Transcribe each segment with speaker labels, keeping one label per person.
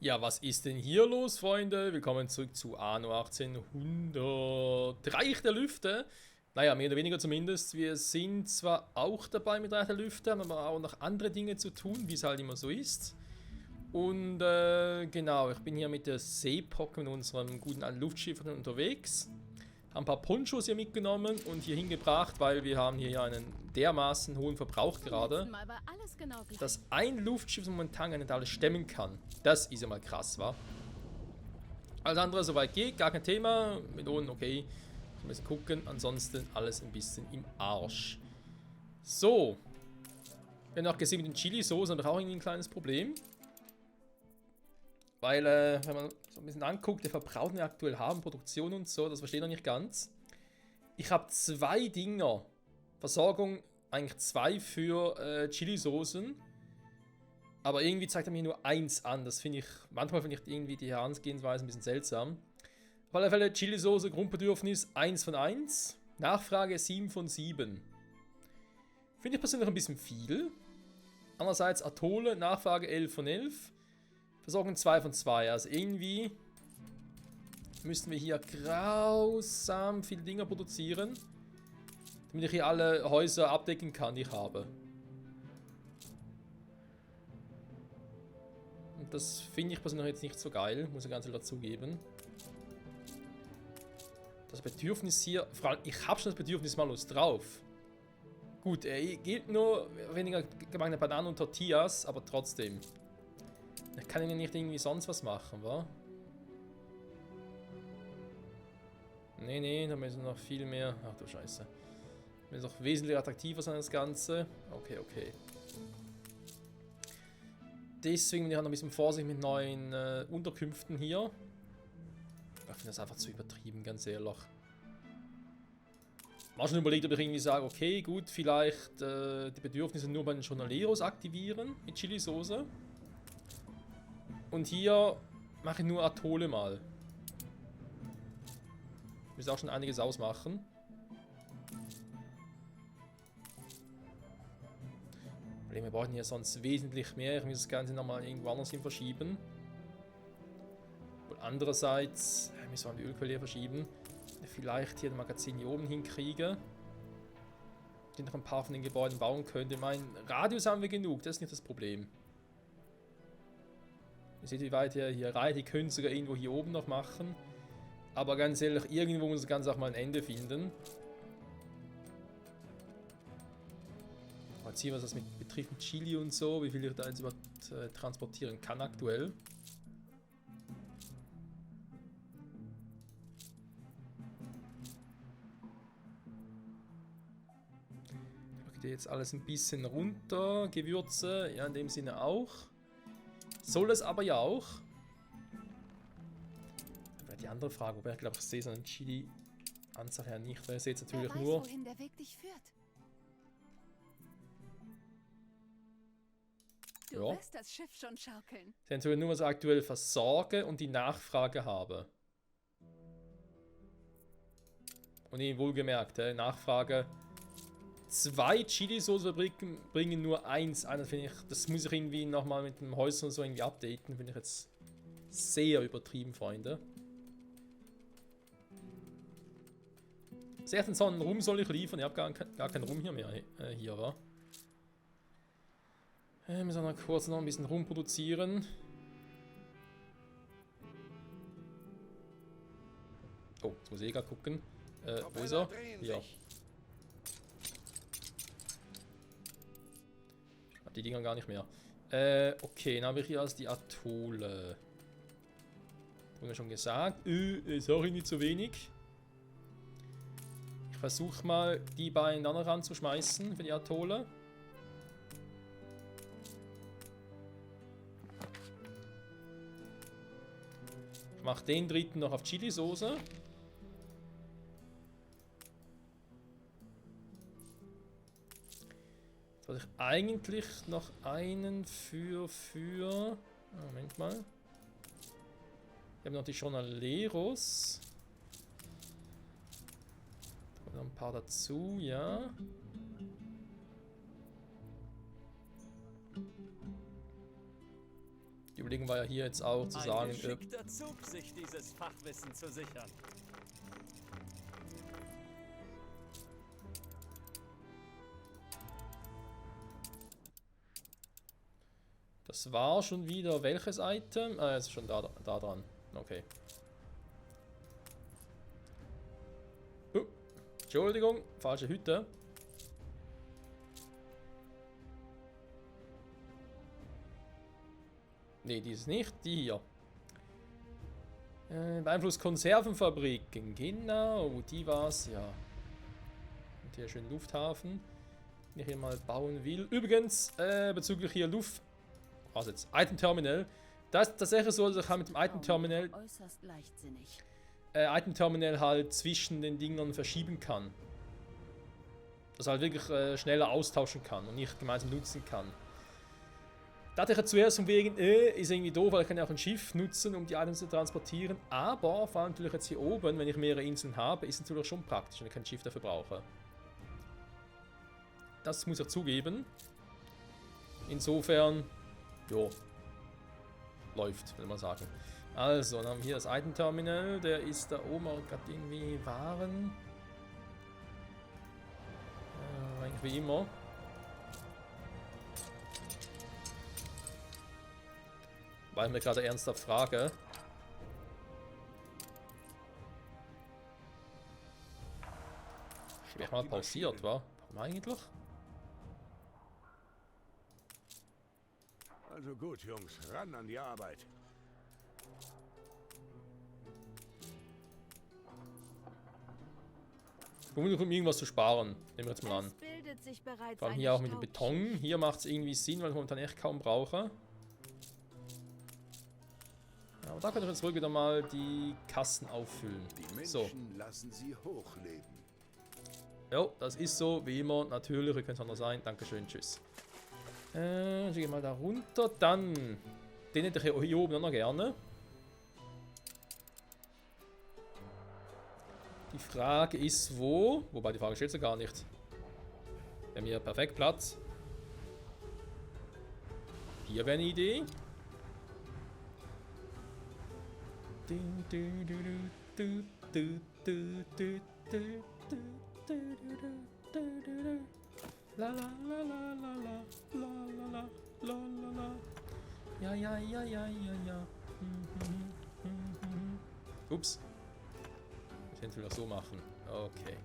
Speaker 1: Ja, was ist denn hier los, Freunde? Willkommen zurück zu Anno 1800. Reich der Lüfte. Naja, mehr oder weniger zumindest. Wir sind zwar auch dabei mit Reich der Lüfte, haben aber auch noch andere Dinge zu tun, wie es halt immer so ist. Und genau, ich bin hier mit der Seepock, mit unserem guten alten Luftschiff unterwegs. Haben ein paar Ponchos hier mitgenommen und hier hingebracht, weil wir haben hier ja einen dermaßen hohen Verbrauch gerade, dass ein Luftschiff momentan gar nicht alles stemmen kann. Das ist ja mal krass, wa? Alles andere soweit geht, gar kein Thema. Melonen, okay. Ein bisschen gucken, ansonsten alles ein bisschen im Arsch. So. Wir haben auch gesehen mit den Chili-Soßen, haben wir auch irgendwie ein kleines Problem. Weil, wenn man so ein bisschen anguckt, der Verbrauch, den wir aktuell haben, Produktion und so, das verstehe ich noch nicht ganz. Ich habe zwei Dinger. Versorgung, eigentlich zwei für Chili-Soßen. Aber irgendwie zeigt er mir nur eins an. Das finde ich, manchmal finde ich irgendwie die Herangehensweise ein bisschen seltsam. Auf alle Fälle Chili-Soße, Grundbedürfnis 1 von 1. Nachfrage 7 von 7. Finde ich persönlich ein bisschen viel. Andererseits Atolle, Nachfrage 11 von 11. Versorgung 2 von 2. Also irgendwie müssten wir hier grausam viele Dinger produzieren, damit ich hier alle Häuser abdecken kann, die ich habe. Und das finde ich persönlich jetzt nicht so geil, muss ich ganz ehrlich dazugeben. Das Bedürfnis hier, vor allem, ich habe schon das Bedürfnis malus drauf. Gut, gilt nur weniger gemachte Bananen und Tortillas, aber trotzdem. Ich kann ja nicht irgendwie sonst was machen, wa? Nee, da müssen noch viel mehr. Ach du Scheiße. Müssen noch wesentlich attraktiver sein, das Ganze. Okay. Deswegen bin ich noch ein bisschen vorsichtig mit neuen Unterkünften hier. Ich finde das einfach zu übertrieben, ganz ehrlich. Ich habe schon überlegt, ob ich irgendwie sage, okay, gut, vielleicht die Bedürfnisse nur bei den Jornaleros aktivieren mit Chili-Soße. Und hier mache ich nur Atolle mal. Müsste auch schon einiges ausmachen. Wir brauchen hier sonst wesentlich mehr. Ich muss das Ganze nochmal irgendwo anders hin verschieben. Und andererseits müssen wir die Ölquelle hier verschieben. Vielleicht hier ein Magazin hier oben hinkriege. Die noch ein paar von den Gebäuden bauen könnte. Mein Radius haben wir genug, das ist nicht das Problem. Ihr seht, wie weit hier reicht. Die können sogar irgendwo hier oben noch machen. Aber ganz ehrlich, irgendwo muss das Ganze auch mal ein Ende finden. Mal sehen, was das betrifft mit Chili und so. Wie viel ich da jetzt überhaupt transportieren kann aktuell. Ich mache jetzt alles ein bisschen runter. Gewürze, ja, in dem Sinne auch. Soll es aber ja auch. Aber die andere Frage, wobei ich glaube, ich sehe so eine Chili-Anzahl ja nicht, weil ich sehe jetzt natürlich nur.
Speaker 2: Wohin der Weg dich führt. Du wirst das Schiff schon schaukeln.
Speaker 1: Ich sehe natürlich nur, was ich aktuell versorge und die Nachfrage habe. Und eben wohlgemerkt, Nachfrage. 2 Chili-Soße-Fabriken bringen nur 1 ein. Das muss ich irgendwie nochmal mit dem Häuser und so irgendwie updaten. Finde ich jetzt sehr übertrieben, Freunde. 16 Tonnen Rum soll ich liefern. Ich habe gar keinen Rum hier mehr. Hier, wa? Müssen wir kurz noch ein bisschen Rum produzieren. Oh, jetzt muss ich gerade gucken. Wo ist er? Hier. Die Dinger gar nicht mehr. Okay, dann habe ich hier als die Atolle. Haben wir schon gesagt. Ist auch irgendwie zu wenig. Ich versuche mal, die beiden dann ranzuschmeißen für die Atolle. Ich mache den dritten noch auf Chili-Soße. Jetzt wollte ich eigentlich noch einen für... Moment mal. Wir haben noch die Jornaleros. Da kommen noch ein paar dazu, ja. Die Überlegung war ja hier jetzt auch zu sagen...
Speaker 3: Ein geschickter Zug, sich dieses Fachwissen zu sichern.
Speaker 1: Das war schon wieder welches Item? Ah, jetzt ist schon da dran. Okay. Entschuldigung, falsche Hütte. Ne, die ist nicht, die hier. Beeinflusst Konservenfabriken, genau, die war's ja. Und hier schön Lufthafen, den ich hier mal bauen will. Übrigens, bezüglich hier Luft... Was jetzt? Item Terminal. Das ist tatsächlich so, dass ich mit dem Item Terminal...
Speaker 2: Äußerst leichtsinnig.
Speaker 1: Item Terminal halt zwischen den Dingern verschieben kann. Das halt wirklich schneller austauschen kann und nicht gemeinsam nutzen kann. Da hatte ich ja zuerst von wegen, ist irgendwie doof, weil ich kann ja auch ein Schiff nutzen, um die Items zu transportieren. Aber vor allem natürlich jetzt hier oben, wenn ich mehrere Inseln habe, ist es natürlich schon praktisch, wenn ich kein Schiff dafür brauche. Das muss ich zugeben. Insofern, jo, läuft, will man sagen. Also, dann haben wir hier das Item Terminal, der ist da oben auch gerade irgendwie Waren. Eigentlich wie immer. Weil ich mir gerade ernsthaft frage. Ich mal pausiert, wa? Warum eigentlich?
Speaker 4: Also gut, Jungs, ran an die Arbeit.
Speaker 1: Um irgendwas zu sparen, nehmen wir jetzt mal an.
Speaker 2: Es bildet sich bereits
Speaker 1: Vor allem
Speaker 2: eine
Speaker 1: hier auch mit dem
Speaker 2: Staubschicht.
Speaker 1: Beton. Hier macht es irgendwie Sinn, weil ich momentan echt kaum brauche. Aber da könnte ich jetzt ruhig wieder mal die Kassen auffüllen.
Speaker 4: Die Menschen
Speaker 1: So.
Speaker 4: lassen sie hochleben.
Speaker 1: Ja, das ist so, wie immer. Natürlich, wie könnte es anders sein. Dankeschön, tschüss. Ich gehe mal da runter. Dann, den hätte ich hier oben auch noch gerne. Die Frage ist, wo? Wobei, die Frage stellt sie gar nicht. Wir haben hier perfekt Platz. Hier wäre eine Idee. La la la la la la la la la la la. Ja, ja, ja, ja, ja, ja. Ups. Ich will das so machen. Okay.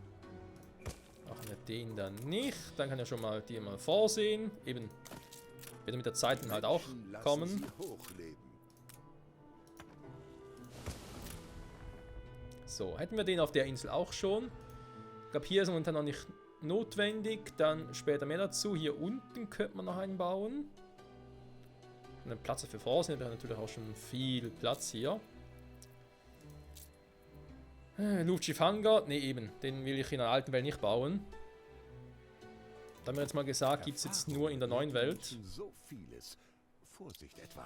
Speaker 1: Machen wir den dann nicht. Dann kann er schon mal die mal vorsehen. Eben. Wird mit der Zeit dann halt auch
Speaker 4: Menschen lassen
Speaker 1: kommen.
Speaker 4: sie hochleben.
Speaker 1: So, hätten wir den auf der Insel auch schon. Ich glaube, hier ist momentan noch nicht notwendig. Dann später mehr dazu. Hier unten könnte man noch einen bauen. Und einen Platz für vorsehen. Wir haben natürlich auch schon viel Platz hier. Luftschiff-Hangar. Ne, eben. Den will ich in der alten Welt nicht bauen. Da haben wir jetzt mal gesagt, gibt es jetzt nur in der neuen Welt.
Speaker 4: So vieles. Vorsicht etwa.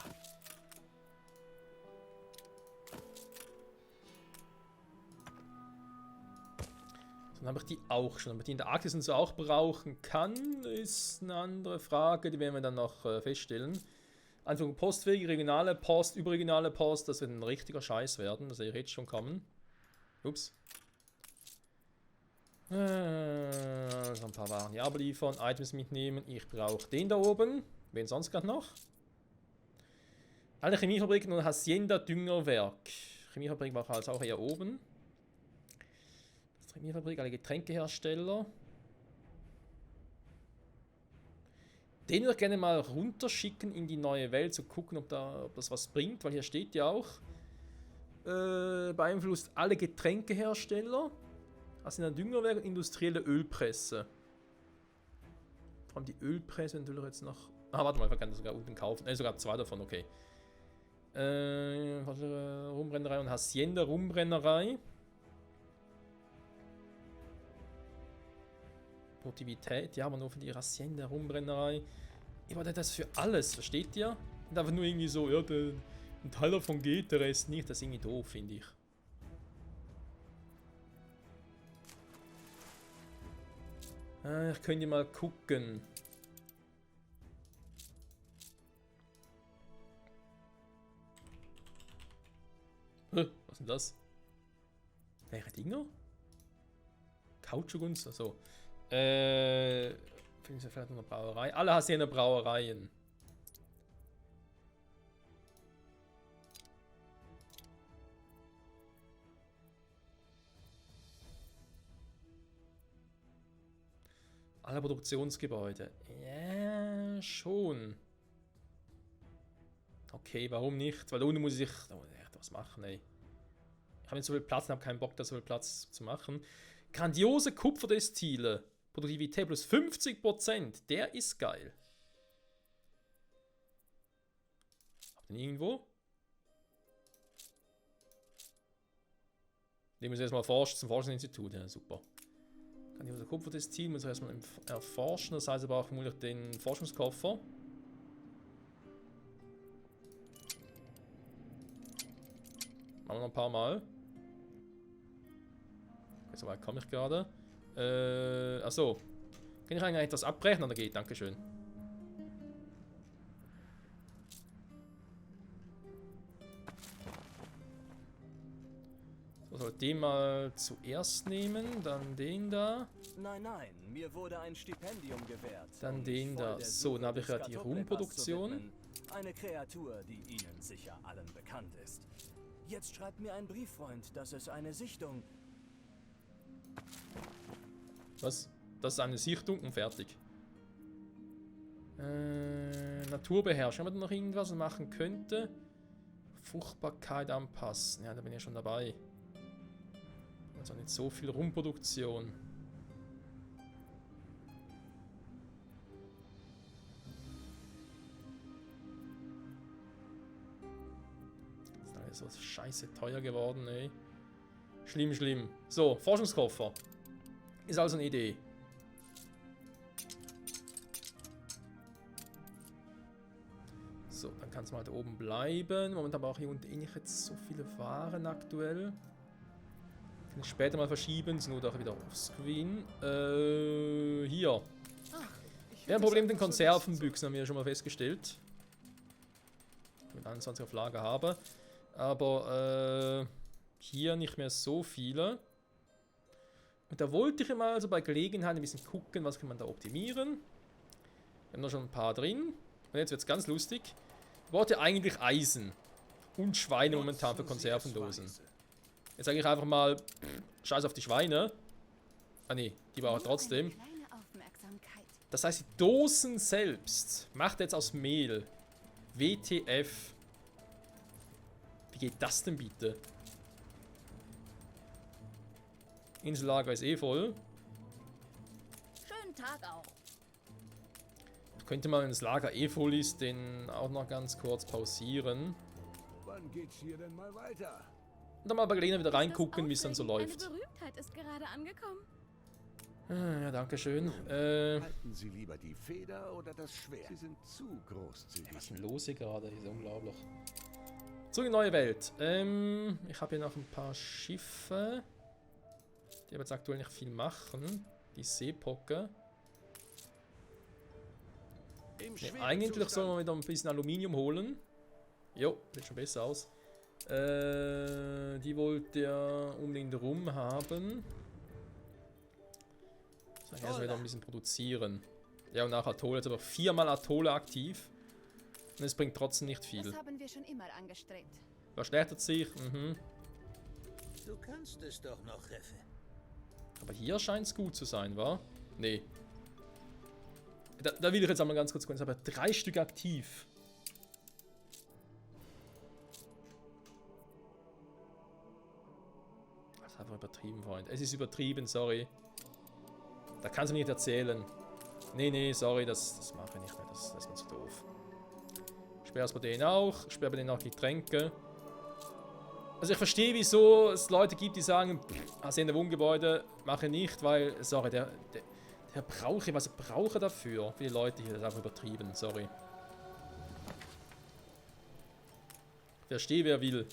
Speaker 1: Dann habe ich die auch schon. Ob ich die in der Arktis und so auch brauchen kann, ist eine andere Frage. Die werden wir dann noch feststellen. Einfach Postwege, regionale Post, überregionale Post, das wird ein richtiger Scheiß werden. Das sehe ich jetzt schon kommen. Ups. So ein paar Waren hier abliefern, Items mitnehmen. Ich brauche den da oben. Wen sonst gerade noch? Alle Chemiefabriken und Hacienda Düngerwerk. Chemiefabrik war also auch hier oben. Das Chemiefabrik, alle Getränkehersteller. Den würde ich gerne mal runterschicken in die neue Welt, zu gucken, ob das was bringt, weil hier steht ja auch, beeinflusst alle Getränkehersteller, also in der Düngerwerk und industrielle Ölpresse. Vor allem die Ölpresse natürlich jetzt noch. Ah, warte mal, ich kann das sogar unten kaufen. Sogar zwei davon, okay. Rumbrennerei und Hacienda Rumbrennerei. Produktivität, ja, aber nur für die Hacienda Rumbrennerei. Ich wollte das für alles, versteht ihr? Und einfach nur irgendwie so, ja, ein Teil davon geht, der Rest nicht. Das ist irgendwie doof, finde ich. Ich könnte mal gucken. Was ist denn das? Welche Dinger? Kautschuk und so. Finden Sie vielleicht noch eine Brauerei? Alle hast eine Brauereien. Alle Produktionsgebäude. Ja, schon. Okay, warum nicht? Weil da unten muss ich echt was machen, ey. Ich habe nicht so viel Platz und habe keinen Bock, da so viel Platz zu machen. Grandiose Kupferdestille. Produktivität plus 50%. Der ist geil. Habt ihr ihn irgendwo? Den muss ich erstmal forschen, zum Forschungsinstitut. Ja, super. Grandiose Kupferdestille muss ich erstmal erforschen. Das heißt, ich brauche vermutlich den Forschungskoffer. Machen wir noch ein paar Mal. Okay, so weit komme ich gerade. Achso. Kann ich eigentlich etwas abbrechen? Oder geht? Dankeschön. So, soll den mal zuerst nehmen, dann den da.
Speaker 3: Nein, nein, mir wurde ein Stipendium gewährt.
Speaker 1: Dann
Speaker 3: um
Speaker 1: den
Speaker 3: mich
Speaker 1: da.
Speaker 3: voll der
Speaker 1: So, dann habe ich
Speaker 3: Suche
Speaker 1: ja die
Speaker 3: des
Speaker 1: Rumproduktion.
Speaker 3: Skatoplepas zu widmen. Eine Kreatur, die Ihnen sicher allen bekannt ist. Jetzt schreibt mir ein Brieffreund, dass es eine Sichtung...
Speaker 1: Was? Das ist eine Sichtung und fertig. Naturbeherrschung. Haben wir da noch irgendwas, was man machen könnte? Fruchtbarkeit anpassen. Ja, da bin ich schon dabei. Also nicht so viel Rumproduktion. Das ist alles so scheiße teuer geworden, ey. Schlimm, schlimm. So, Forschungskoffer. Ist also eine Idee. So, dann kann es mal da oben bleiben. Momentan brauche ich unten eh nicht jetzt so viele Waren aktuell. Kann ich später mal verschieben, sind nur doch wieder offscreen. Hier. Wir haben ein Problem mit den Konservenbüchsen, haben wir ja schon mal festgestellt. Mit 21 auf Lager habe. Aber hier nicht mehr so viele. Und da wollte ich mal also bei Gelegenheit ein bisschen gucken, was kann man da optimieren. Wir haben da schon ein paar drin. Und jetzt wird es ganz lustig. Ich wollte eigentlich Eisen und Schweine momentan für Konservendosen. Jetzt sage ich einfach mal, scheiß auf die Schweine. Ah ne, die brauchen trotzdem. Das heißt, die Dosen selbst macht jetzt aus Mehl. WTF. Wie geht das denn bitte? Insellager ist eh voll.
Speaker 2: Schönen Tag auch.
Speaker 1: Könnte man, wenn das Lager eh voll ist, den auch noch ganz kurz pausieren.
Speaker 4: Wann geht's hier denn mal weiter?
Speaker 1: Und dann mal bei Gelegenheit wieder reingucken, wie es dann so läuft.
Speaker 2: Eine Berühmtheit ist gerade angekommen.
Speaker 1: Ja, danke schön.
Speaker 4: Halten Sie lieber die Feder oder das Schwert? Sie sind zu großzügig.
Speaker 1: Was ist denn los hier gerade? Das ist unglaublich. Zurück in die neue Welt. Ich habe hier noch ein paar Schiffe. Die aber jetzt aktuell nicht viel machen. Die Seepocke. Nee, eigentlich sollen wir wieder ein bisschen Aluminium holen. Jo, sieht schon besser aus. Die wollte er unbedingt rum haben. So, erstmal wieder ein bisschen produzieren. Ja, und nach Atoll jetzt aber 4-mal Atolle aktiv. Und es bringt trotzdem nicht viel.
Speaker 2: Das haben wir schon immer angestrebt.
Speaker 1: Verschlechtert sich.
Speaker 5: Du kannst es doch noch, Reffe.
Speaker 1: Aber hier scheint es gut zu sein, wa? Nee. Da will ich jetzt einmal ganz kurz gucken. Ich habe 3 Stück aktiv. Das ist einfach übertrieben, Freund. Es ist übertrieben, sorry. Da kannst du mir nicht erzählen. Nee, sorry, das mache ich nicht mehr. Das ist mir zu doof. Sperre es bei denen auch. Sperre bei denen auch Getränke. Also ich verstehe, wieso es Leute gibt, die sagen, also in der Wohngebäude mache ich nicht, weil, sorry, der brauche ich, was brauche ich dafür? Viele Leute hier, das ist einfach übertrieben, sorry. Verstehe, wer will.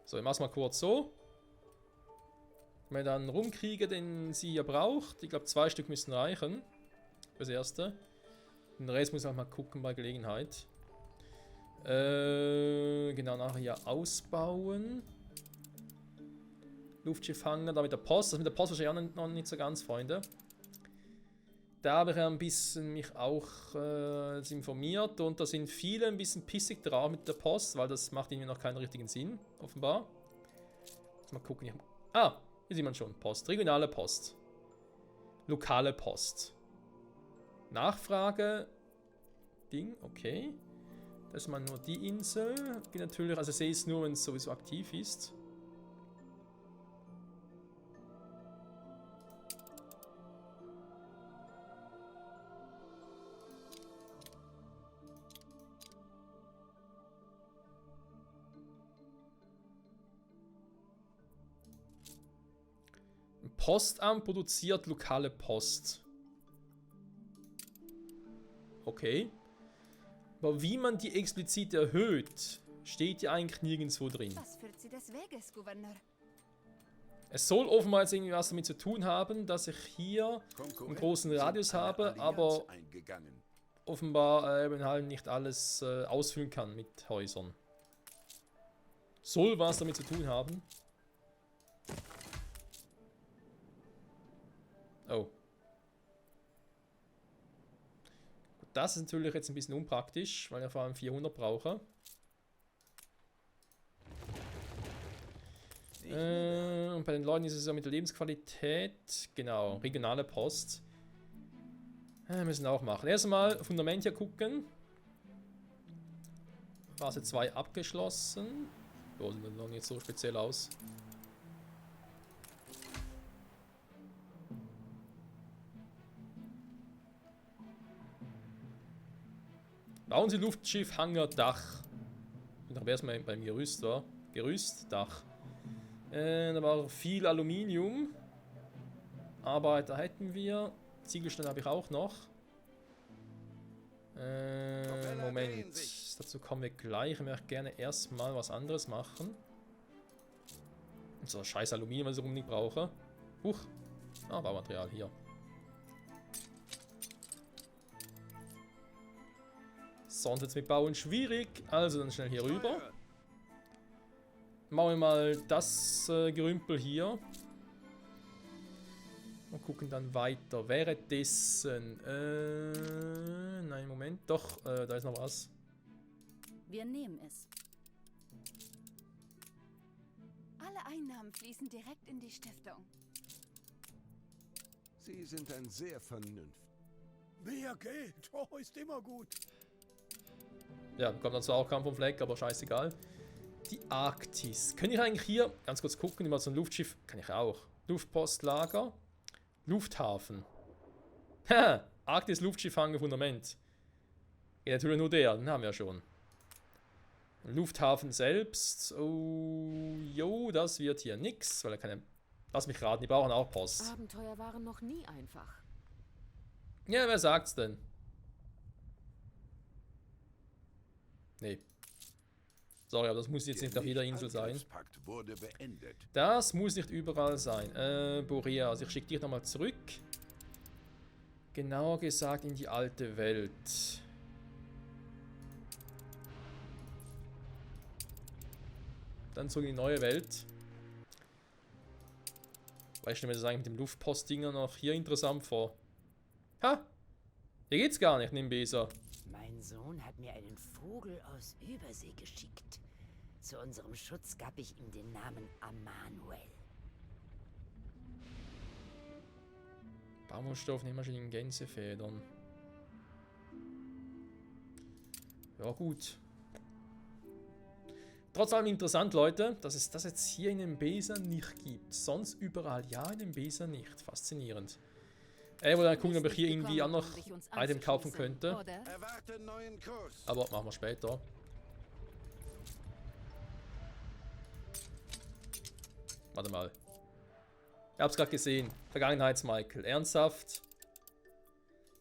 Speaker 1: So, ich mach's mal kurz so. Wenn ich dann rumkriege, den sie hier braucht, ich glaube 2 Stück müssen reichen. Fürs Erste. Den Rest muss ich auch mal gucken bei Gelegenheit. Genau, nachher hier ausbauen. Luftschiffhanger, da mit der Post. Das mit der Post wahrscheinlich auch noch nicht so ganz, Freunde. Da habe ich ja ein bisschen mich auch informiert und da sind viele ein bisschen pissig drauf mit der Post, weil das macht irgendwie noch keinen richtigen Sinn, offenbar. Mal gucken. Hier sieht man schon. Post. Regionale Post. Lokale Post. Nachfrage. Ding, okay. Das ist mal nur die Insel. Die natürlich, also sehe ich es nur, wenn es sowieso aktiv ist. Postamt produziert lokale Post. Okay. Aber wie man die explizit erhöht, steht ja eigentlich nirgendwo drin.
Speaker 2: Was führt Sie des Weges, Gouverneur?
Speaker 1: Es soll offenbar jetzt irgendwie was damit zu tun haben, dass ich hier einen großen Radius habe, aber offenbar eben halt nicht alles ausfüllen kann mit Häusern. Soll was damit zu tun haben. Oh. Gut, das ist natürlich jetzt ein bisschen unpraktisch, weil ich vor allem 400 brauche. Und bei den Leuten ist es so mit der Lebensqualität. Genau, regionale Post. Müssen wir auch machen. Erstmal Fundament hier gucken. Phase 2 abgeschlossen. So, sieht noch nicht so speziell aus. Bauen Sie Luftschiff, Hangar, Dach. Und dann wäre es mal beim Gerüst, war. Gerüst, Dach. Da war viel Aluminium. Arbeiter hätten wir. Ziegelstein habe ich auch noch. Moment. Dazu kommen wir gleich. Ich möchte gerne erstmal was anderes machen. So, scheiß Aluminium, was ich unbedingt brauche. Huch. Baumaterial hier. Sonst jetzt mit Bauen schwierig. Also dann schnell hier rüber. Machen wir mal das Gerümpel hier. Und gucken dann weiter. Währenddessen. Nein, Moment. Doch, da ist noch was.
Speaker 2: Wir nehmen es. Alle Einnahmen fließen direkt in die Stiftung.
Speaker 4: Sie sind ein sehr vernünftig.
Speaker 5: Mehr Geld, oh, ist immer gut.
Speaker 1: Ja, kommt dann zwar auch Kampf vom Fleck, aber scheißegal. Die Arktis. Kann ich eigentlich hier ganz kurz gucken, immer so ein Luftschiff. Kann ich auch. Luftpostlager. Lufthafen. Haha, Arktis Luftschiffhanger Fundament. Geht natürlich nur der, den haben wir ja schon. Lufthafen selbst. Oh, jo, das wird hier nix, weil er keine. Lass mich raten, die brauchen auch Post.
Speaker 6: Abenteuer waren noch nie einfach.
Speaker 1: Ja, wer sagt's denn? Nee. Sorry, aber das muss jetzt nicht auf jeder Insel sein. Das muss nicht überall sein. Borea, also ich schicke dich nochmal zurück. Genauer gesagt in die alte Welt. Dann zurück in die neue Welt. Weil ich stelle mir das eigentlich mit dem Luftpostdinger noch hier interessant vor. Ha! Hier geht's gar nicht, Nimbesa.
Speaker 7: Mein Sohn hat mir einen Vogel aus Übersee geschickt. Zu unserem Schutz gab ich ihm den Namen Amanuel.
Speaker 1: Baumwollstoff, Nähmaschinen, Gänsefedern. Ja gut. Trotz allem interessant, Leute, dass es das jetzt hier in Nimbesa nicht gibt. Sonst überall ja, in Nimbesa nicht. Faszinierend. Ich wollte dann gucken, ob ich hier irgendwie auch noch Item kaufen könnte. Aber machen wir später. Warte mal. Ich hab's gerade gesehen. Vergangenheits-Michael. Ernsthaft?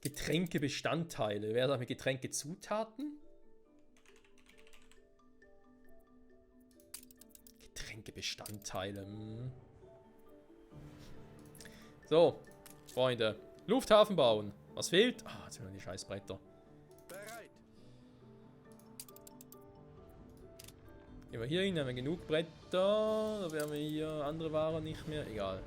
Speaker 1: Getränkebestandteile. Wer sagt mit Getränkezutaten? Getränkebestandteile. So, Freunde. Lufthafen bauen. Was fehlt? Ah, jetzt sind noch die Scheißbretter. Gehen wir hier hin, haben wir genug Bretter. Da werden wir hier andere Waren nicht mehr. Egal.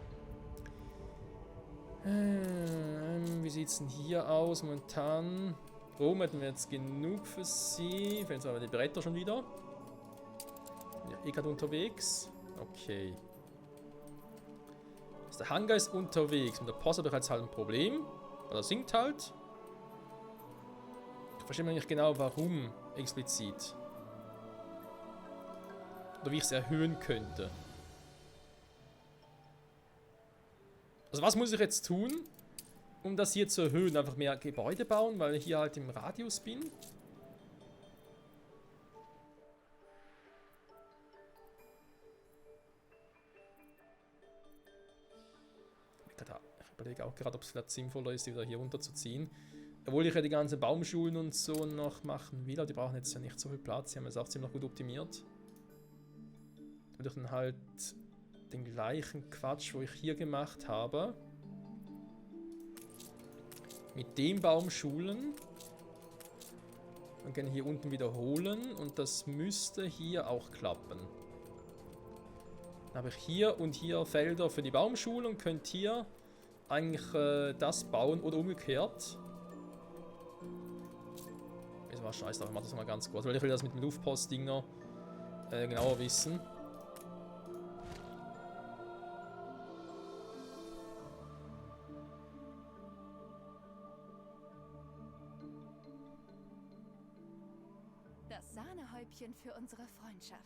Speaker 1: Wie sieht es denn hier aus momentan? Rom hätten wir jetzt genug für sie. Fehlen aber die Bretter schon wieder. Ja, eh gerade unterwegs. Okay. Also der Hangar ist unterwegs. Mit der Post habe ich jetzt halt ein Problem. Oder sinkt halt. Ich verstehe nicht genau, warum explizit. Oder wie ich es erhöhen könnte. Also was muss ich jetzt tun, um das hier zu erhöhen? Einfach mehr Gebäude bauen, weil ich hier halt im Radius bin? Ich überlege auch gerade, ob es vielleicht sinnvoller ist, die wieder hier runterzuziehen. Obwohl ich ja die ganzen Baumschulen und so noch machen will, aber die brauchen jetzt ja nicht so viel Platz. Die haben es auch ziemlich gut optimiert. Da würde ich dann halt den gleichen Quatsch, wo ich hier gemacht habe, mit dem Baumschulen. Dann kann ich hier unten wiederholen und das müsste hier auch klappen. Dann habe ich hier und hier Felder für die Baumschule und könnt hier eigentlich das bauen oder umgekehrt. Das war scheiße, aber ich mache das mal ganz kurz, weil ich will das mit dem Luftpost-Dinger genauer wissen.
Speaker 2: Das Sahnehäubchen für unsere Freundschaft.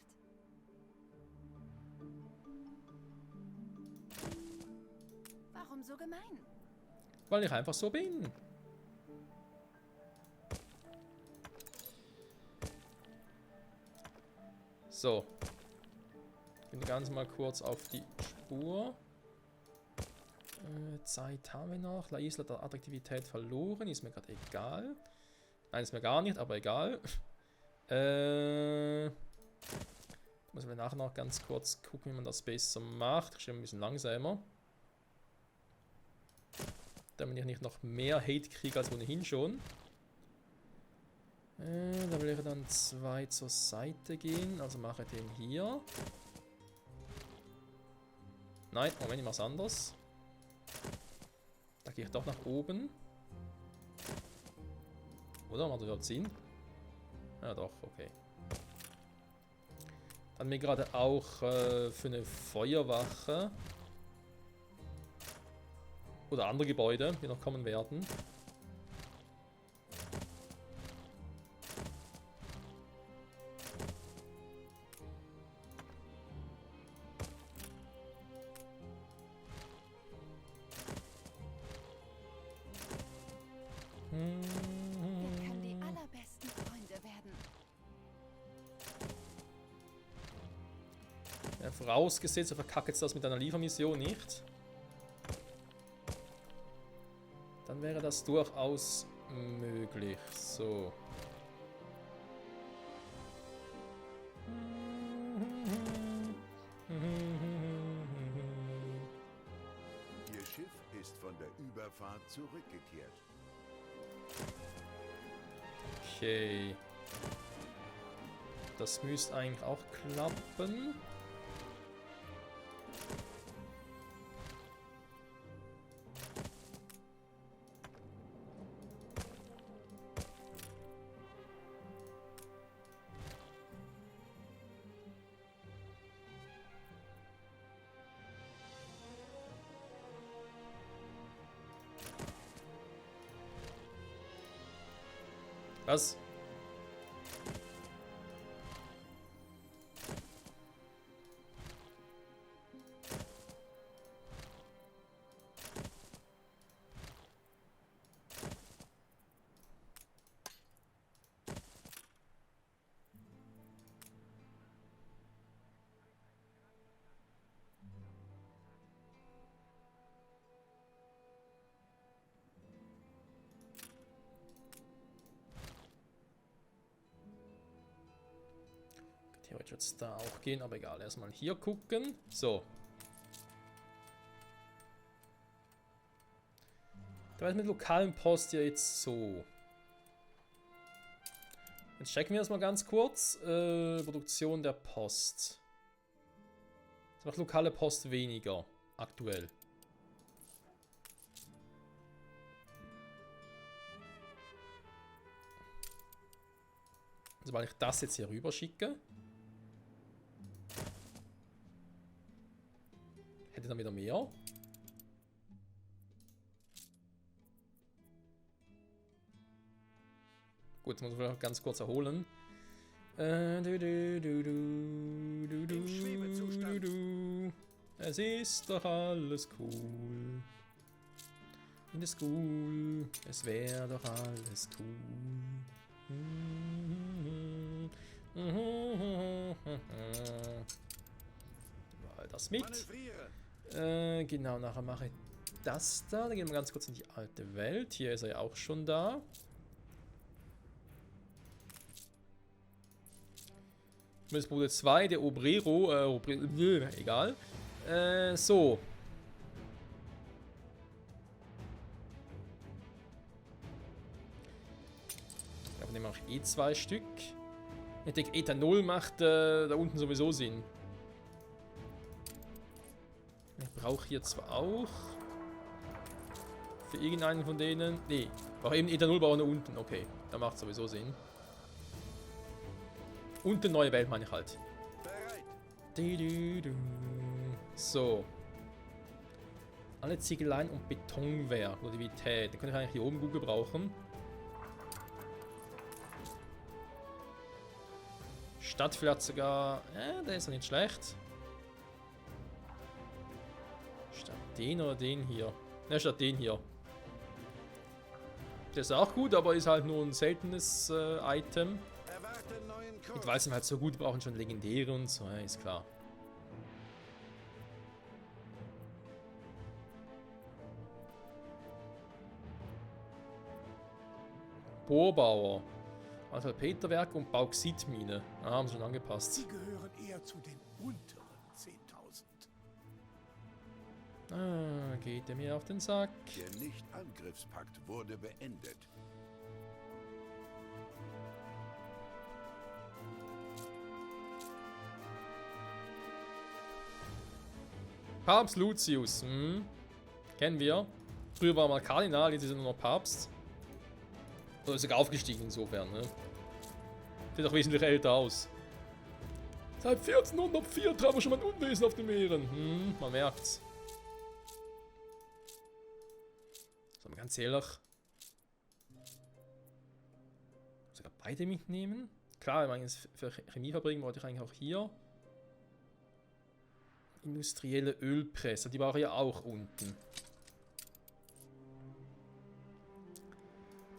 Speaker 2: Warum so gemein?
Speaker 1: Weil ich einfach so bin. So. Ich bin ganz mal kurz auf die Spur. Zeit haben wir noch. La Isla hat Attraktivität verloren. Ist mir gerade egal. Nein, ist mir gar nicht, aber egal. Muss wir nachher noch ganz kurz gucken, wie man das besser macht. Ich stehe ein bisschen langsamer. Damit ich nicht noch mehr Hate kriege als ohnehin schon. Da will ich dann 2 zur Seite gehen. Also mache ich den hier. Nein, Moment, ich mache es anders. Da gehe ich doch nach oben. Oder? Macht das überhaupt Sinn? Ja doch, okay. Dann mir gerade auch für eine Feuerwache. Oder andere Gebäude, die noch kommen werden.
Speaker 2: Wir können die allerbesten Freunde werden.
Speaker 1: Ja, vorausgesetzt, du verkackst das mit deiner Liefermission nicht. Dann wäre das durchaus möglich. So.
Speaker 4: Ihr Schiff ist von der Überfahrt zurückgekehrt.
Speaker 1: Okay. Das müsste eigentlich auch klappen. Was? Theoretisch wird es da auch gehen, aber egal. Erstmal hier gucken. So. Da ist mit lokalen Post ja jetzt so. Jetzt checken wir das mal ganz kurz. Produktion der Post. Das macht lokale Post weniger. Aktuell. Sobald ich das jetzt hier rüber schicke, hätte ich dann wieder mehr. Gut, jetzt muss ich vielleicht ganz kurz erholen. Es ist doch alles cool. In der School, es wäre doch alles cool. Mal das mit. Genau, nachher mache ich das da. Dann gehen wir ganz kurz in die alte Welt. Hier ist er ja auch schon da. Bruder 2, der Obrero, egal. So. Aber nehmen wir auch eh 2 Stück. Ich denke, Ethanol macht da unten sowieso Sinn. Ich brauche hier zwar auch. Für irgendeinen von denen. Nee, brauche eben Ethanol bauen da unten. Okay, da macht sowieso Sinn. Und eine neue Welt meine ich halt. So. Alle Ziegeleien und Betonwerk. Modalität. Den könnte ich eigentlich hier oben gut gebrauchen. Stadt vielleicht sogar. Der ist ja nicht schlecht. Statt den oder den hier. Ne, statt den hier. Der ist auch gut, aber ist halt nur ein seltenes Item. Und weil sie halt so gut brauchen, schon legendäre und so, ja, ist klar. Bohrbauer. Analphabeterwerk und Bauxitmine. Ah, haben sie schon angepasst.
Speaker 4: Sie gehören eher zu den unteren 10.000.
Speaker 1: Ah, geht er mir auf den Sack.
Speaker 4: Der Nicht-Angriffspakt wurde beendet.
Speaker 1: Papst Lucius. Kennen wir. Früher war er mal Kardinal, jetzt ist er nur noch Papst. Oder ist sogar aufgestiegen insofern, ne? Sieht doch wesentlich älter aus. Seit 1404 treiben wir schon mal ein Unwesen auf den Meeren. Man merkt's. So, mal ganz ehrlich. Sogar beide mitnehmen? Klar, ich meine, für Chemiefabriken wollte ich eigentlich auch hier. Industrielle Ölpresse, die war ja auch unten.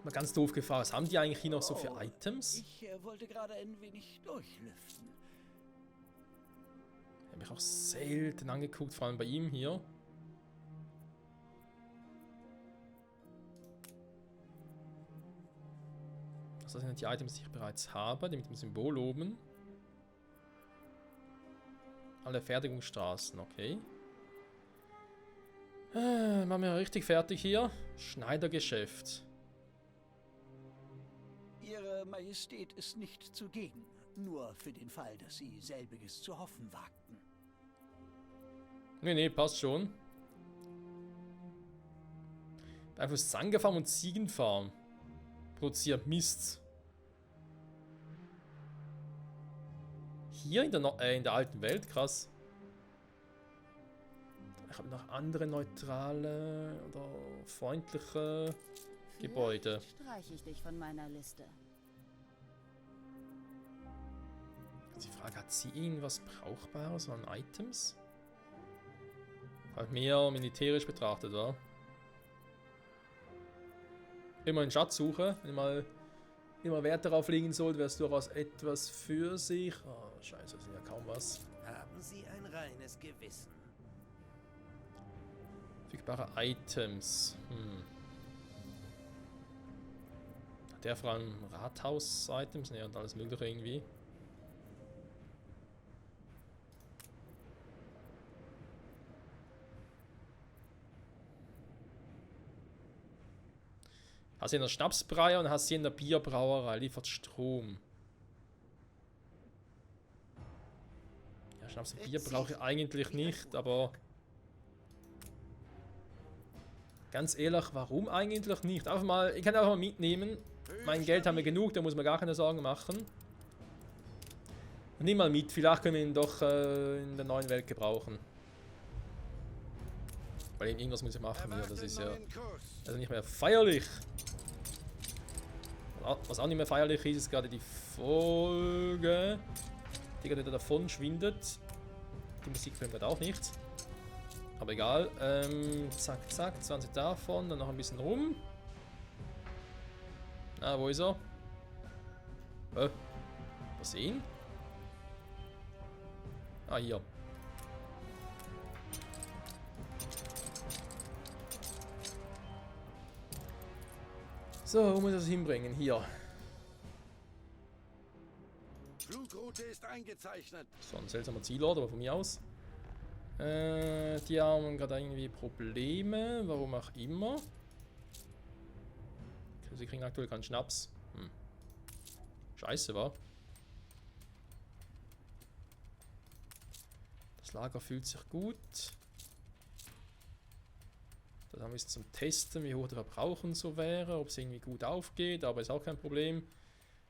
Speaker 1: Mal ganz doof gefragt, was haben die eigentlich hier noch so für Items?
Speaker 3: Ich wollte gerade ein wenig durchlüften.
Speaker 1: Ich habe mich auch selten angeguckt, vor allem bei ihm hier. Das sind die Items, die ich bereits habe, die mit dem Symbol oben. Alle Fertigungsstraßen, okay. Machen wir richtig fertig hier. Schneidergeschäft.
Speaker 3: Ihre Majestät ist nicht zugegen. Nur für den Fall, dass Sie selbiges zu hoffen wagten.
Speaker 1: Nee, passt schon. Beeinflusst Sangerfarm und Ziegenfarm. Produziert Mist. Hier in der alten Welt, krass. Ich habe noch andere neutrale oder freundliche Gebäude.
Speaker 2: Streiche ich dich von meiner Liste.
Speaker 1: Die Frage, hat sie irgendwas Brauchbares an Items? Halt mehr militärisch betrachtet, oder? Immer in Schatzsuche, wenn ihr mal Wert darauf legen sollt, wäre es durchaus etwas für sich. Oh, scheiße, das ist ja kaum was.
Speaker 5: Haben Sie ein reines Gewissen?
Speaker 1: Verfügbare Items. Hat der vor allem Rathaus-Items? Ne, und alles mögliche irgendwie. Hast du in der Schnapsbreier und hast sie in der Bierbrauerei, liefert Strom. Schnaps und Bier brauche ich eigentlich nicht, aber... Ganz ehrlich, warum eigentlich nicht? Einfach mal, ich kann einfach mal mitnehmen. Mein Geld haben wir genug, da muss man gar keine Sorgen machen. Nimm mal mit, vielleicht können wir ihn doch in der neuen Welt gebrauchen. Weil irgendwas muss ich machen hier, das ist ja also nicht mehr feierlich. Was auch nicht mehr feierlich ist, ist gerade die Folge, die gerade davon schwindet. Die Musik filmt gerade auch nicht. Aber egal. Zack, zack, 20 davon, dann noch ein bisschen rum. Ah, wo ist er? Was sehen? Ah, hier. So, wo muss ich das hinbringen? Hier.
Speaker 4: Flugroute ist eingezeichnet.
Speaker 1: So ein seltsamer Zielort, aber von mir aus. Die haben gerade irgendwie Probleme, warum auch immer. Okay, sie kriegen aktuell keinen Schnaps. Scheiße, wa? Das Lager fühlt sich gut. Das haben wir jetzt zum Testen, wie hoch der Verbrauch und so wäre, ob es irgendwie gut aufgeht, aber ist auch kein Problem.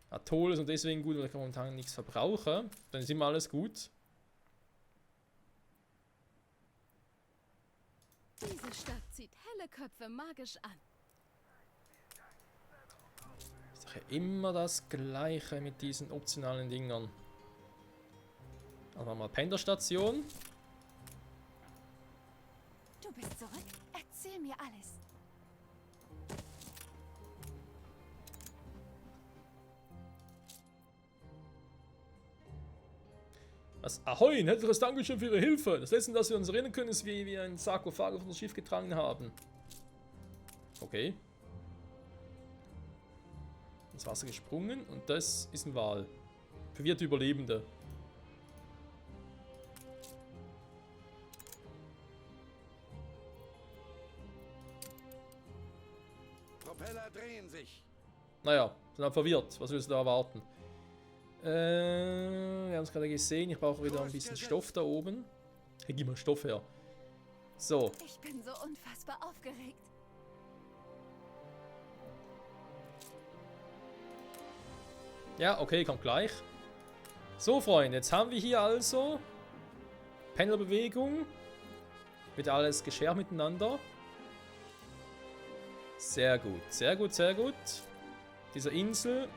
Speaker 1: Atoll ist und deswegen gut, weil ich momentan nichts verbrauche. Dann ist immer alles gut.
Speaker 2: Diese Stadt zieht helle Köpfe magisch an.
Speaker 1: Ist doch ja immer das Gleiche mit diesen optionalen Dingern. Dann haben wir mal Penderstation.
Speaker 2: Du bist zurück? Erzähl mir alles.
Speaker 1: Was? Ahoi, ein herzliches Dankeschön für Ihre Hilfe. Das letzte, das wir uns erinnern können, ist, wie wir einen Sarkophag auf unser Schiff getragen haben. Okay. Ins Wasser gesprungen und das ist ein Wal. Verwirrte Überlebende.
Speaker 4: Propeller drehen sich.
Speaker 1: Naja, sind halt verwirrt. Was willst du da erwarten? Wir haben es gerade gesehen. Ich brauche wieder ein bisschen Stoff da oben. Hey, gib mal Stoff her. So.
Speaker 2: Ich bin so unfassbar aufgeregt.
Speaker 1: Ja, okay, kommt gleich. So, Freunde, jetzt haben wir hier also Pendelbewegung. Wird alles geschert miteinander. Sehr gut, sehr gut, sehr gut. Diese Insel,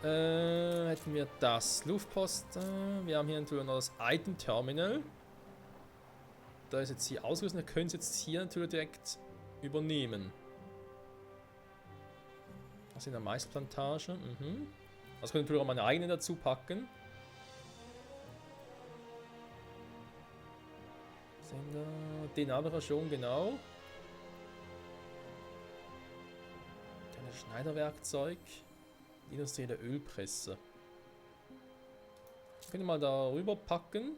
Speaker 1: hätten wir das Luftposten. Wir haben hier natürlich noch das Item Terminal. Da ist jetzt hier ausgerüstet. Wir können es jetzt hier natürlich direkt übernehmen. Das in der Maisplantage. Das können wir natürlich auch meine eigenen dazu packen. Den haben wir schon, genau. Kleines Schneiderwerkzeug. Industrielle Ölpresse. Können wir mal da rüber packen.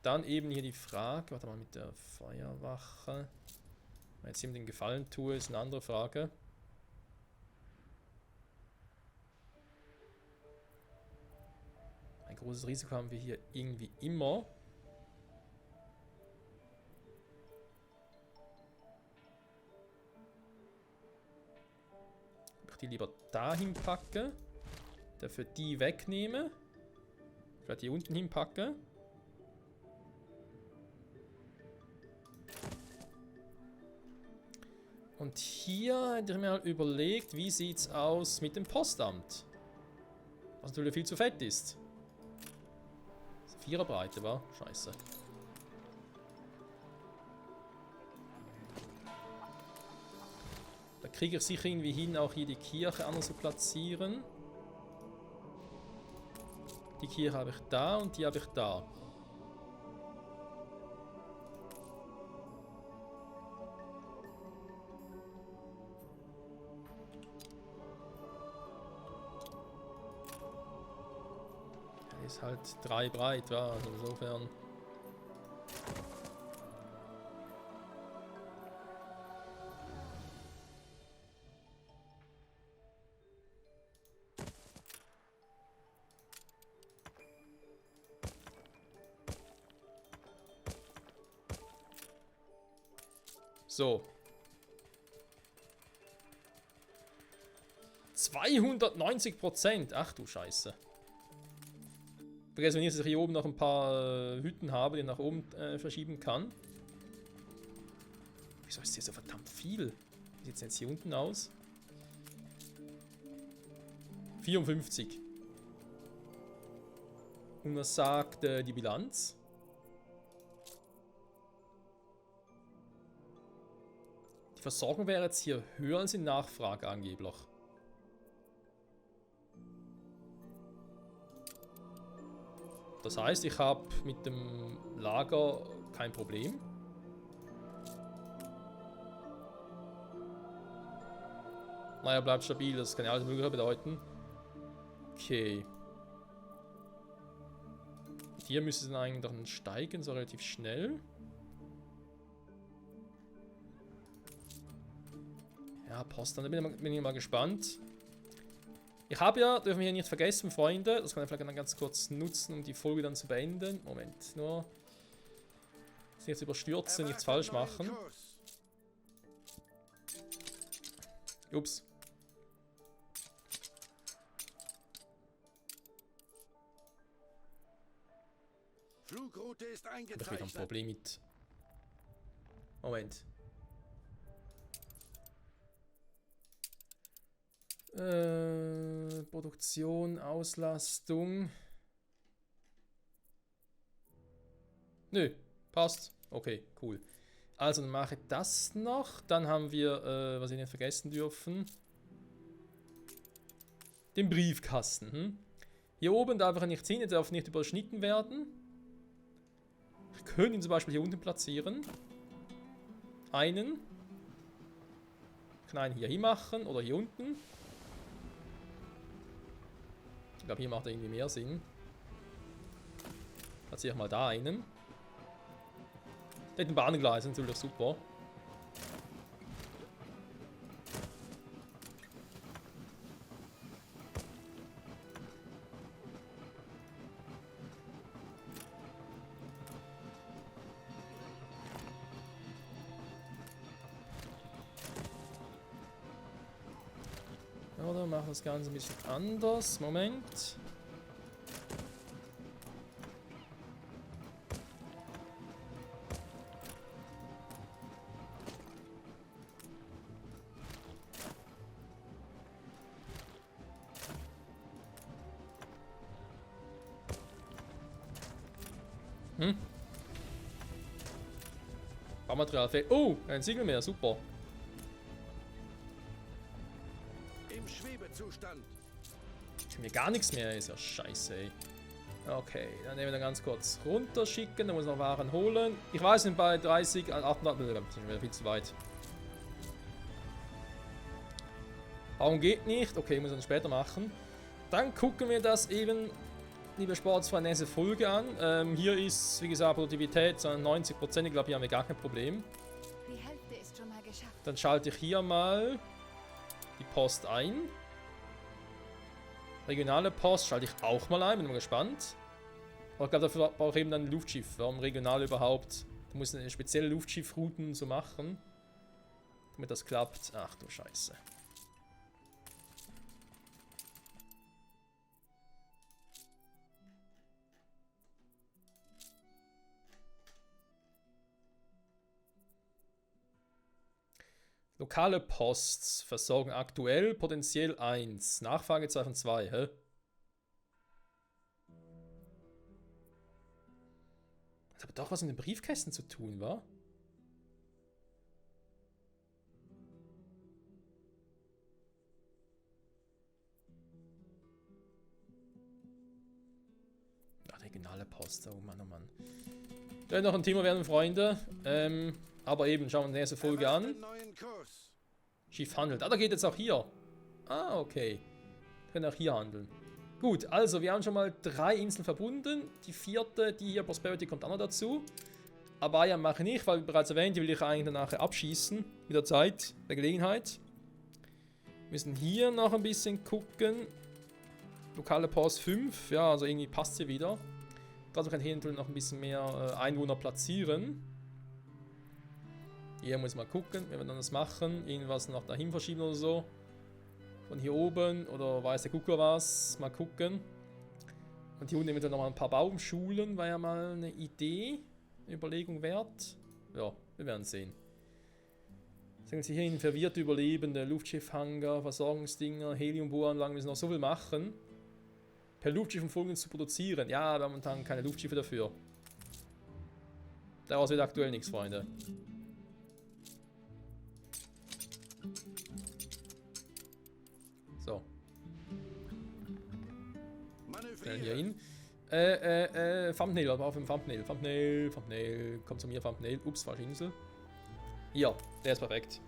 Speaker 1: Dann eben hier die Frage, warte mal mit der Feuerwache. Wenn ich jetzt ihm den Gefallen tue, ist eine andere Frage. Ein großes Risiko haben wir hier irgendwie immer. Ob ich die lieber dahin packe, dafür die wegnehme, vielleicht die unten hinpacke. Und hier hätte ich mir mal überlegt, wie sieht es aus mit dem Postamt? Was natürlich viel zu fett ist. 4er Breite war? Scheiße. Da kriege ich sicher irgendwie hin, auch hier die Kirche anders zu platzieren. Die Kirche habe ich da und die habe ich da. Ist halt 3 breit, war also insofern. So. 290%. Ach du Scheiße. Vergessen wir nicht, dass ich hier oben noch ein paar Hütten habe, die ich nach oben verschieben kann. Wieso ist hier so verdammt viel? Wie sieht es jetzt hier unten aus? 54. Und was sagt die Bilanz? Die Versorgung wäre jetzt hier höher als die Nachfrage angeblich. Das heißt, ich habe mit dem Lager kein Problem. Naja, bleibt stabil, das kann ja alles Mögliche bedeuten. Okay. Hier müsste es dann eigentlich dann steigen, so relativ schnell. Ja, Post, dann bin ich mal gespannt. Ich habe ja, dürfen wir hier nicht vergessen, Freunde, das kann ich vielleicht dann ganz kurz nutzen, um die Folge dann zu beenden. Moment, nur. Nicht jetzt überstürzen, nichts falsch machen. Ups.
Speaker 4: Flugroute ist
Speaker 1: Ich habe wieder ein
Speaker 4: eingezeichnet.
Speaker 1: Problem mit. Moment. Produktion, Auslastung. Nö, passt. Okay, cool. Also dann mache ich das noch. Dann haben wir, was ich nicht vergessen dürfen, den Briefkasten. Hier oben darf er nicht hin, er darf nicht überschnitten werden. Ich könnte ihn zum Beispiel hier unten platzieren. Einen. Ich kann einen hier hinmachen oder hier unten. Ich glaube, hier macht er irgendwie mehr Sinn. Platziere ich mal da einen. Den Bahngleis ist natürlich super. Oder machen das Ganze ein bisschen anders. Moment. Baumaterial fehlt. Oh, ein Siegel mehr, super.
Speaker 4: Im Schwebezustand.
Speaker 1: Ich kann mir gar nichts mehr, ist ja scheiße, ey. Okay, dann nehmen wir ganz kurz runterschicken, dann muss ich noch Waren holen. Ich weiß nicht, bei 30, 88, das ist wieder viel zu weit. Warum geht nicht? Okay, muss ich dann später machen. Dann gucken wir das eben, liebe Sportsfreunde, nächste Folge an. Hier ist, wie gesagt, Produktivität 90%, ich glaube, hier haben wir gar kein Problem.
Speaker 2: Die Hälfte ist schon mal geschafft.
Speaker 1: Dann schalte ich hier mal die Post ein. Regionale Post schalte ich auch mal ein, bin mal gespannt. Aber ich glaube, dafür brauche ich eben dann ein Luftschiff. Warum regional überhaupt? Du musst eine spezielle Luftschiffrouten so machen, damit das klappt. Ach du Scheiße. Lokale Posts versorgen aktuell potenziell 1. Nachfrage 2 von 2, hä? Das hat aber doch was mit den Briefkästen zu tun, wa? Ach, regionale Post, oh Mann, oh Mann. Da wird noch ein Thema werden, Freunde. Aber eben, schauen wir uns die nächste Folge an. Schiff handelt. Ah, da geht jetzt auch hier. Ah, okay. Wir können auch hier handeln. Gut, also wir haben schon mal 3 Inseln verbunden. Die 4., die hier, Prosperity, kommt auch noch dazu. Abaya mache ich nicht, weil, wie bereits erwähnt, die will ich eigentlich danach abschießen. Mit der Zeit, der Gelegenheit. Wir müssen hier noch ein bisschen gucken. Lokale Post 5. Ja, also irgendwie passt sie wieder. Trotzdem kann hier natürlich noch ein bisschen mehr Einwohner platzieren. Hier muss man gucken, wenn wir dann das machen. Irgendwas nach dahin verschieben oder so. Von hier oben oder weiß der Gucker was. Mal gucken. Und hier unten nehmen wir dann nochmal ein paar Baumschulen. War ja mal eine Idee. Überlegung wert. Ja, wir werden sehen. Sagen Sie hierhin, verwirrte Überlebende, Luftschiffhangar, Versorgungsdinger, Heliumbohranlagen, müssen noch so viel machen. Per Luftschiffen Folgen zu produzieren. Ja, wir haben momentan keine Luftschiffe dafür. Daraus wird aktuell nichts, Freunde. So. Schnell hier hin. Thumbnail, aber auf dem Thumbnail. Thumbnail. Kommt zu mir, Thumbnail. Ups, falsche Insel. Ja, der ist perfekt.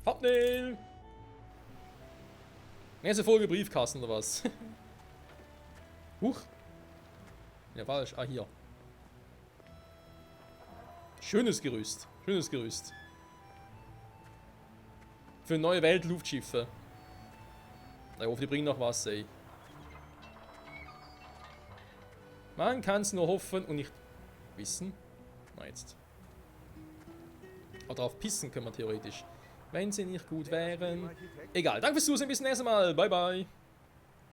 Speaker 1: Thumbnail! Nächste Folge Briefkasten oder was? Huch. Ja, falsch. Ah, hier. Schönes Gerüst. Schönes Gerüst. Für neue Weltluftschiffe. Ich hoffe, die bringen noch was, ey. Man kann es nur hoffen und nicht wissen. Na jetzt. Aber drauf pissen können wir theoretisch. Wenn sie nicht gut wären. Egal. Danke fürs Zusehen. Bis zum nächsten Mal. Bye, bye.